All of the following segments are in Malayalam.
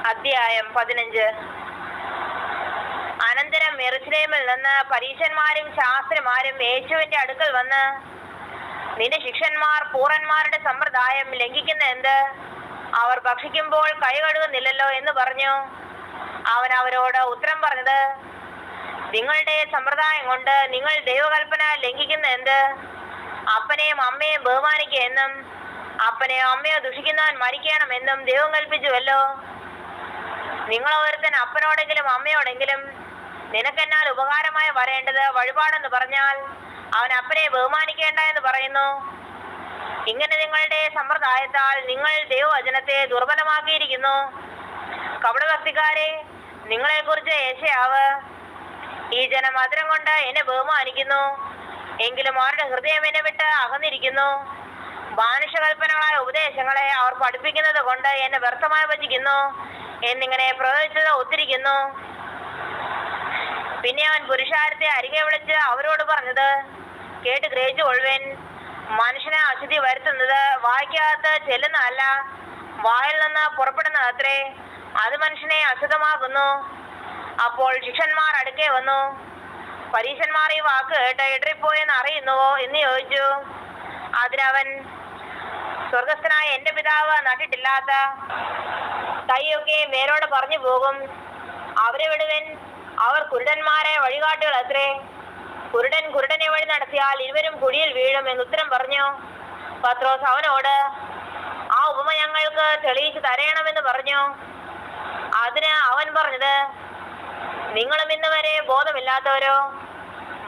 അധ്യായം 15. അനന്തരം യെരൂശലേമിൽ നിന്ന് പരീശന്മാരും ശാസ്ത്രിമാരും യേശുവിന്റെ അടുക്കൽ വന്ന്, നിന്റെ ശിഷ്യന്മാർ പൂർവന്മാരുടെ സമ്പ്രദായം ലംഘിക്കുന്ന എന്ത്? അവർ ഭക്ഷിക്കുമ്പോൾ കൈ കഴുകുന്നില്ലല്ലോ എന്ന് പറഞ്ഞു. അവൻ അവരോട് ഉത്തരം പറഞ്ഞത്, നിങ്ങളുടെ സമ്പ്രദായം കൊണ്ട് നിങ്ങൾ ദൈവകൽപ്പന ലംഘിക്കുന്ന എന്ത്? അപ്പനെയും അമ്മയെയും ബഹുമാനിക്കുക എന്നും അപ്പനെയോ അമ്മയോ ദുഷിക്കുന്നവൻ മരിക്കണമെന്നും ദൈവം കൽപ്പിച്ചുവല്ലോ. നിങ്ങൾ ഓരോരുത്തൻ അപ്പനോടെങ്കിലും അമ്മയോടെങ്കിലും നിനക്കെന്നാൽ ഉപകാരമായി വരേണ്ടത് വഴിപാടെന്ന് പറഞ്ഞാൽ അവൻ അപ്പനെ ബഹുമാനിക്കേണ്ട എന്ന് പറയുന്നു. ഇങ്ങനെ നിങ്ങളുടെ സമ്പ്രദായത്താൽ നിങ്ങൾ ദൈവവചനത്തെ ദുർബലമാക്കിയിരിക്കുന്നു. കപടഭക്തിക്കാരെ, നിങ്ങളെക്കുറിച്ച് യെശയ്യാവ്, ഈ ജനം മധുരം കൊണ്ട് എന്നെ ബഹുമാനിക്കുന്നു, എങ്കിലും അവരുടെ ഹൃദയം എന്നെ വിട്ട് അകന്നിരിക്കുന്നു. മാനുഷകൽപ്പനകളായ ഉപദേശങ്ങളെ അവർ പഠിപ്പിക്കുന്നത് കൊണ്ട് എന്നെ വ്യർത്ഥമായി ഭജിക്കുന്നു എന്നിങ്ങനെ പ്രവചിച്ചത് ഒത്തിരിക്കുന്നു. പിന്നെ അവൻ പുരുഷാരത്തെ അരികെ വിളിച്ച് അവരോട് പറഞ്ഞത്, കേട്ട് ഗ്രഹിച്ചു കൊള്ളുവിൻ. മനുഷ്യനെ അശുദ്ധി വരുത്തുന്നത് വായ്ക്കകത്ത് ചെല്ലുന്നതല്ല, വായിൽ നിന്ന് പുറപ്പെടുന്നതത്രേ. അത് മനുഷ്യനെ അശുദ്ധമാക്കുന്നു. അപ്പോൾ ശിഷ്യന്മാർ അടുക്കെ വന്നു. പരീശന്മാർ ഈ വാക്ക് കേട്ട് ഇടറിപ്പോയെന്ന് അറിയുന്നുവോ എന്ന് ചോദിച്ചു. അതിനവൻ, സ്വർഗസ്ഥനായ എന്റെ പിതാവ് നട്ടിട്ടില്ലാത്ത തൈയൊക്കെ മേലോട് പറഞ്ഞു പോകും. അവരെ വിടുവൻ, അവർ കുരുടന്മാരെ വഴികാട്ടുകൾ അത്രേ. കുരുടൻ കുരുടനെ വഴി നടത്തിയാൽ ഇരുവരും കുഴിയിൽ വീഴും എന്ന് ഉത്തരം പറഞ്ഞു. പത്രോസ് അവനോട്, ആ ഉപമ ഞങ്ങൾക്ക് തെളിയിച്ചു തരയണമെന്ന് പറഞ്ഞു. അതിന് അവൻ പറഞ്ഞത്, നിങ്ങളും ഇന്ന് വരെ ബോധമില്ലാത്തവരോ?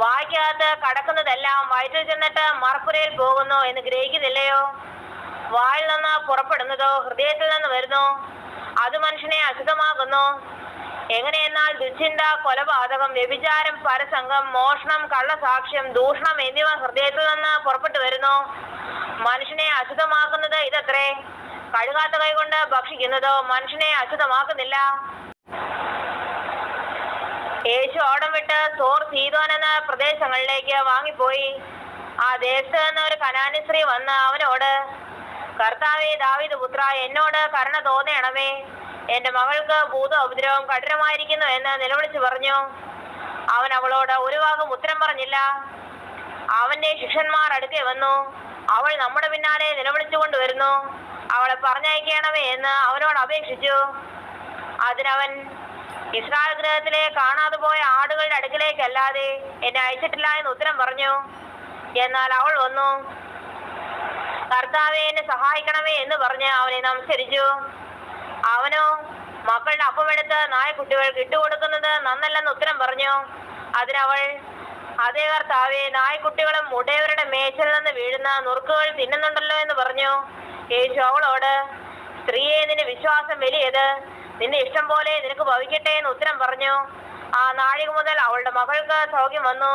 വായ്ക്കകത്ത് കടക്കുന്നതെല്ലാം വയറ്റിൽ ചെന്നിട്ട് മറപ്പുരയിൽ പോകുന്നു എന്ന് ഗ്രഹിക്കുന്നില്ലയോ? വായിൽ നിന്ന് പുറപ്പെടുന്നതോ ഹൃദയത്തിൽ നിന്ന് വരുന്നു, അത് മനുഷ്യനെ അശുദ്ധമാകുന്നു. എങ്ങനെയെന്നാൽ ദുശ്ചിന്ത, കൊലപാതകം, വ്യഭിചാരം, പരസംഗം, മോഷണം, കള്ളസാക്ഷ്യം, ദൂഷണം എന്നിവ ഹൃദയത്തിൽ നിന്ന് പുറപ്പെട്ടു വരുന്നു. മനുഷ്യനെ അശുദ്ധമാക്കുന്നത് ഇതത്രേ. കഴുകാത്ത കൈകൊണ്ട് ഭക്ഷിക്കുന്നതോ മനുഷ്യനെ അശുദ്ധമാക്കുന്നില്ല. യേശു ഓടം വിട്ട് സോർ സീദോൻ എന്ന പ്രദേശങ്ങളിലേക്ക് വാങ്ങിപ്പോയി. ആ ദേശത്ത് നിന്ന് ഒരു കനാന്യ സ്ത്രീ വന്ന് അവനോട്, കർത്താവേ, ദാവീദ് പുത്രാ, എന്നോട് കരുണ തോന്നണമേ, എന്റെ മകൾക്ക് ഭൂത ഉപദ്രവം കഠിനമായിരിക്കുന്നു എന്ന് നിലവിളിച്ചു പറഞ്ഞു. അവൻ അവളോട് ഒരു വാക്കും ഉത്തരം പറഞ്ഞില്ല. അവന്റെ ശിഷ്യന്മാർ അടുക്കെ വന്നു. അവൾ നമ്മുടെ പിന്നാലെ നിലവിളിച്ചു കൊണ്ടുവരുന്നു, അവളെ പറഞ്ഞയക്കണമേ എന്ന് അവനോട് അപേക്ഷിച്ചു. അതിനവൻ, ഇസ്രായേൽ ഗൃഹത്തിലെ കാണാതെ പോയ ആടുകളുടെ അടുക്കിലേക്കല്ലാതെ എന്നെ അയച്ചിട്ടില്ല എന്ന് ഉത്തരം പറഞ്ഞു. എന്നാൽ അവൾ വന്നു, കർത്താവേ, എന്നെ സഹായിക്കണമേ എന്ന് പറഞ്ഞ് അവനെ നമസ്കരിച്ചു. അവനോ മക്കളുടെ അപ്പമെടുത്ത് നായ്ക്കുട്ടികൾക്ക് ഇട്ടുകൊടുക്കുന്നത് നന്നല്ലെന്ന് ഉത്തരം പറഞ്ഞു. അതിനവൾ, അതേ കർത്താവേ, നായ്ക്കുട്ടികളും ഉടയവരുടെ മേശയിൽ നിന്ന് വീഴുന്ന നുറുക്കുകൾ തിന്നുന്നുണ്ടല്ലോ എന്ന് പറഞ്ഞു. യേശു അവളോട്, സ്ത്രീയെ, നിന്റെ വിശ്വാസം വലിയത്, നിന്റെ ഇഷ്ടം പോലെ നിനക്ക് ഭവിക്കട്ടെ എന്ന് ഉത്തരം പറഞ്ഞു. ആ നാഴിക മുതൽ അവളുടെ മകൾക്ക് സൗഖ്യം വന്നു.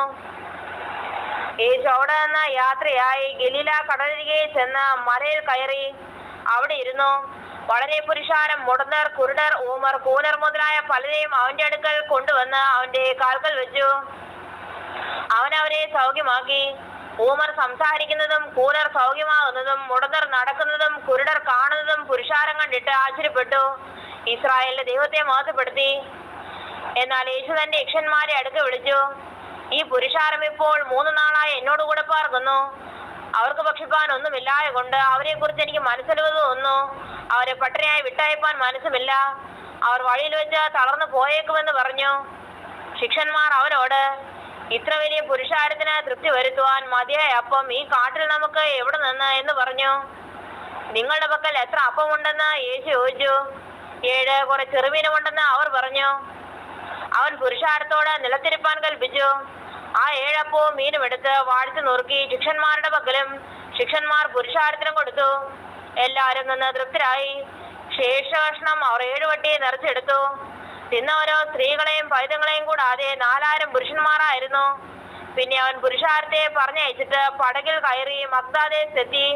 യേശു അവിടെ നിന്ന് യാത്രയായി ഗലീല കടലരികെ ചെന്ന് മലയിൽ കയറി അവിടെ ഇരുന്നു. വളരെ പുരുഷാരം, മുടന്തർ, കുരുടർ, ഊമർ, കൂനർ മുതലായ പലരെയും അവന്റെ അടുക്കൽ കൊണ്ടുവന്ന് അവന്റെ കാൽക്കൽ വെച്ചു. അവൻ അവരെ സൗഖ്യമാക്കി. ഊമർ സംസാരിക്കുന്നതും കൂനർ സൗഖ്യമാകുന്നതും മുടന്തർ നടക്കുന്നതും കുരുടർ കാണുന്നതും പുരുഷാരം കണ്ടിട്ട് ആശ്ചര്യപ്പെട്ടു, ഇസ്രായേലിന്റെ ദൈവത്തെ മഹത്വപ്പെടുത്തി. എന്നാൽ യേശു തന്റെ ശിഷ്യന്മാരെ അടുക്ക വിളിച്ചു, ഈ പുരുഷാരം ഇപ്പോൾ 3 നാളായി എന്നോട് കൂടെ പാർക്കുന്നു. അവർക്ക് ഭക്ഷിപ്പാൻ ഒന്നുമില്ലായ കൊണ്ട് അവരെ കുറിച്ച് എനിക്ക് മനസ്സിലവ് തോന്നുന്നു. അവരെ പട്ടിണിയായി വിട്ടയപ്പാൻ മനസ്സുമില്ല. അവർ വഴിയിൽ വെച്ച് തളർന്നു പോയേക്കുമെന്ന് പറഞ്ഞു. ശിഷ്യന്മാർ അവനോട്, ഇത്ര വലിയ പുരുഷാരത്തിന് തൃപ്തി വരുത്തുവാൻ മതിയായ അപ്പം ഈ കാട്ടിൽ നമുക്ക് എവിടെ നിന്ന് എന്ന് പറഞ്ഞു. നിങ്ങളുടെ പക്കൽ എത്ര അപ്പമുണ്ടെന്ന് യേശു ചോദിച്ചു. 7 കുറെ ചെറുമീനുമുണ്ടെന്ന് അവർ പറഞ്ഞു. അവൻ പുരുഷാരത്തോട് നിലത്തിരിപ്പാൻ കൽപ്പിച്ചു. ആ 7 അപ്പവും മീനും എടുത്ത് വാഴ്ത്തി നുറുക്കി ശിഷ്യന്മാരുടെ പക്കലും ശിഷ്യന്മാർ പുരുഷാരത്തിനും കൊടുത്തു. എല്ലാവരും നിന്ന് തൃപ്തരായി. ശേഷകഷ്ണം അവർ 7 വട്ടി നിറച്ചെടുത്തു. തിന്നവരോ സ്ത്രീകളെയും പൈതങ്ങളെയും കൂടാതെ 4000 പുരുഷന്മാരായിരുന്നു. പിന്നെ അവൻ പുരുഷാരത്തെ പറഞ്ഞയച്ചിട്ട് പടകിൽ കയറി മഗ്ദാ ദേശത്തെത്തി.